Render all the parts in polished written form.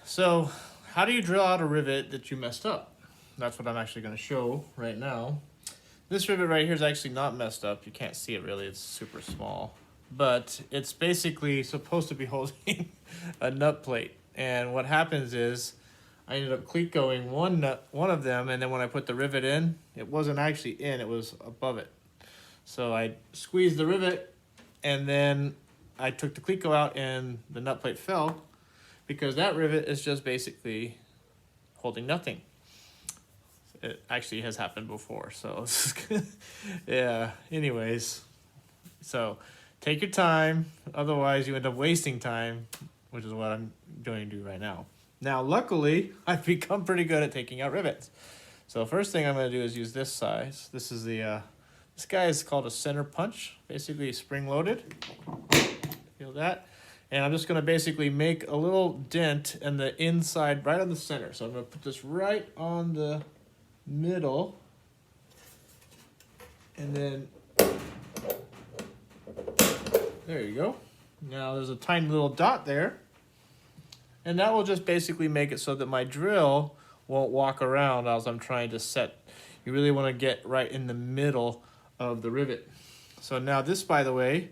So, how do you drill out a rivet that you messed up? That's what I'm actually going to show right now. This rivet right here is actually not messed up. You can't see it really, it's super small. But it's basically supposed to be holding a nut plate. And what happens is, I ended up cleat-going one of them, and then when I put the rivet in, it wasn't actually in, it was above it. So I squeezed the rivet, and then I took the cleat go out, and the nut plate fell, because that rivet is just basically holding nothing. It actually has happened before, so yeah, anyways. So take your time, otherwise you end up wasting time, which is what I'm going to do right now. Now, luckily, I've become pretty good at taking out rivets. So first thing I'm going to do is use this size. This is the, this guy is called a center punch, basically spring-loaded. Feel that? And I'm just going to basically make a little dent in the inside, right on the center. So I'm going to put this right on the middle. And then, there you go. Now there's a tiny little dot there. And that will just basically make it so that my drill won't walk around as I'm trying to set. You really want to get right in the middle of the rivet. So now this, by the way,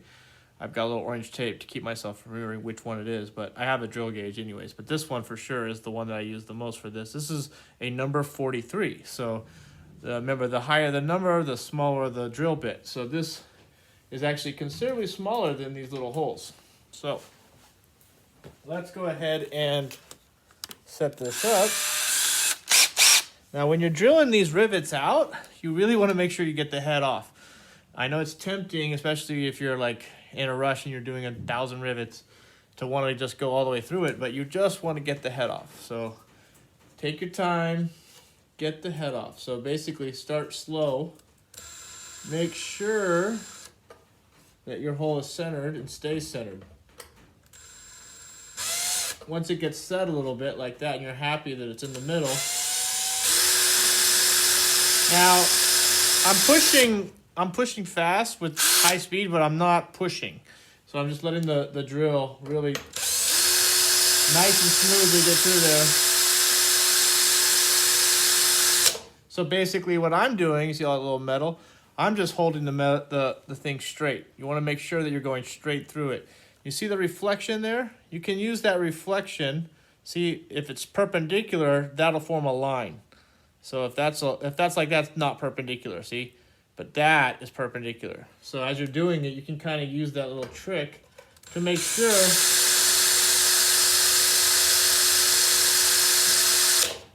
I've got a little orange tape to keep myself from remembering which one it is, but I have a drill gauge anyways. But this one for sure is the one that I use the most for this. This is a number 43. So remember, the higher the number, the smaller the drill bit. So this is actually considerably smaller than these little holes. So let's go ahead and set this up. Now, when you're drilling these rivets out, you really want to make sure you get the head off. I know it's tempting, especially if you're like in a rush and you're doing 1,000 rivets, to want to just go all the way through it, but you just want to get the head off. So take your time, get the head off. So basically start slow. Make sure that your hole is centered and stays centered. Once it gets set a little bit like that and you're happy that it's in the middle. Now, I'm pushing fast with high speed, but I'm not pushing. So I'm just letting the drill really nice and smoothly get through there. So basically what I'm doing, you see all that little metal? I'm just holding the thing straight. You want to make sure that you're going straight through it. You see the reflection there? You can use that reflection. See, if it's perpendicular, that'll form a line. So if that's like that's not perpendicular, see? But that is perpendicular. So as you're doing it, you can kind of use that little trick to make sure.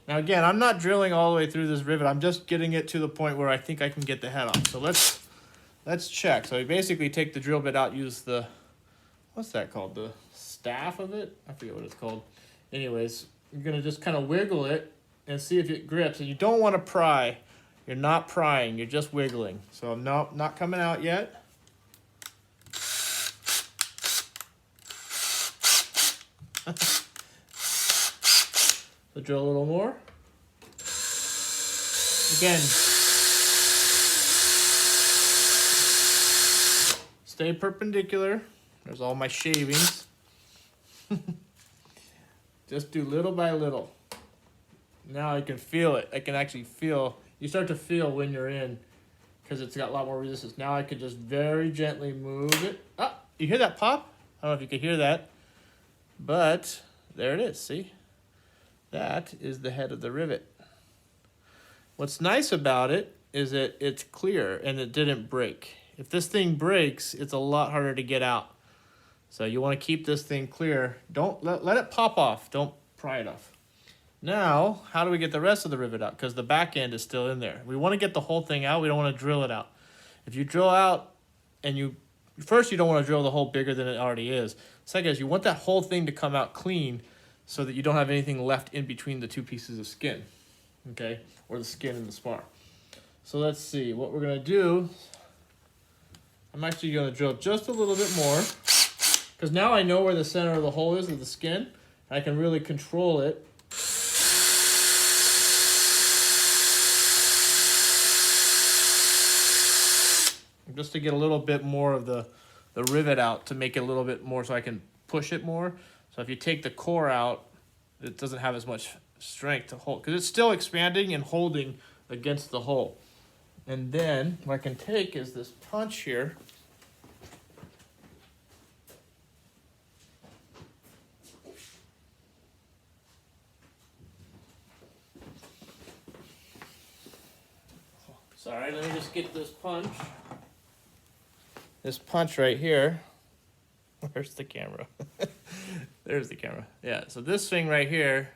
Now again, I'm not drilling all the way through this rivet. I'm just getting it to the point where I think I can get the head off. So let's check. So you basically take the drill bit out, use the, what's that called? The staff of it? I forget what it's called. Anyways, you're gonna just kind of wiggle it and see if it grips. And you don't want to pry. You're not prying, you're just wiggling. So no, not coming out yet. So drill a little more. Again, stay perpendicular. There's all my shavings. Just do little by little. Now I can feel it. I can actually feel. You start to feel when you're in, because it's got a lot more resistance. Now I can just very gently move it. Ah, you hear that pop? I don't know if you can hear that, but there it is, see? That is the head of the rivet. What's nice about it is that it's clear and it didn't break. If this thing breaks, it's a lot harder to get out. So you want to keep this thing clear. Don't let it pop off. Don't pry it off. Now, how do we get the rest of the rivet out? Because the back end is still in there. We want to get the whole thing out. We don't want to drill it out. If you drill out and first you don't want to drill the hole bigger than it already is. Second is you want that whole thing to come out clean so that you don't have anything left in between the two pieces of skin, okay? Or the skin and the spar. So let's see, what we're gonna do, I'm actually gonna drill just a little bit more, because now I know where the center of the hole is of the skin. I can really control it. Just to get a little bit more of the rivet out to make it a little bit more so I can push it more. So if you take the core out, it doesn't have as much strength to hold, because it's still expanding and holding against the hole. And then what I can take is this punch here. Sorry, let me just get this punch. This punch right here. Where's the camera? There's the camera. Yeah, so this thing right here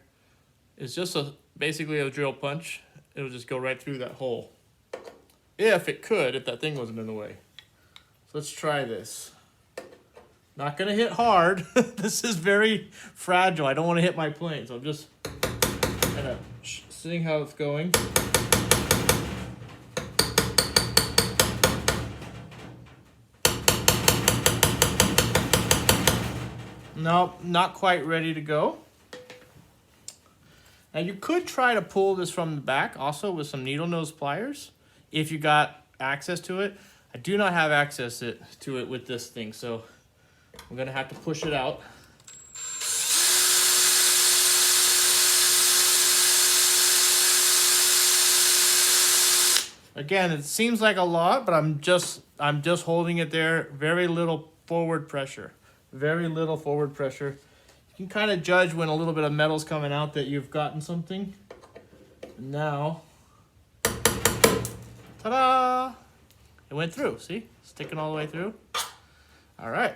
is just basically a drill punch. It'll just go right through that hole. If it could, if that thing wasn't in the way. So let's try this. Not gonna hit hard. This is very fragile. I don't want to hit my plane, so I'm just kind of seeing how it's going. Nope, not quite ready to go. Now you could try to pull this from the back also with some needle nose pliers if you got access to it. I do not have access to it with this thing, so I'm gonna have to push it out. Again, it seems like a lot, but I'm just holding it there. Very little forward pressure. Very little forward pressure. You can kind of judge when a little bit of metal's coming out that you've gotten something. And now, ta-da! It went through, see? Sticking all the way through. All right,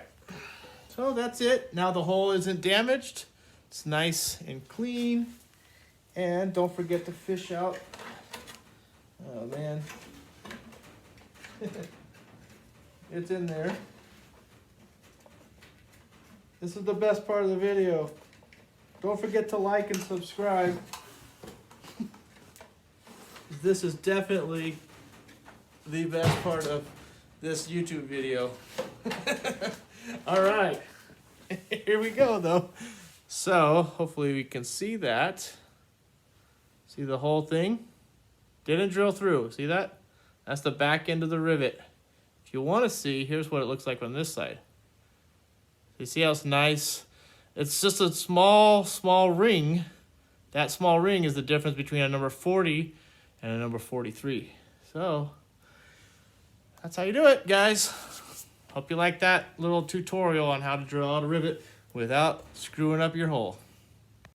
so that's it. Now the hole isn't damaged. It's nice and clean. And don't forget to fish out. Oh man. It's in there. This is the best part of the video. Don't forget to like and subscribe. This is definitely the best part of this YouTube video. All right, here we go though. So hopefully we can see that. See the whole thing? Didn't drill through, see that? That's the back end of the rivet. If you want to see, here's what it looks like on this side. You see how it's nice? It's just a small ring. That small ring is the difference between a number 40 and a number 43. So that's how you do it, guys. Hope you like that little tutorial on how to drill out a rivet without screwing up your hole.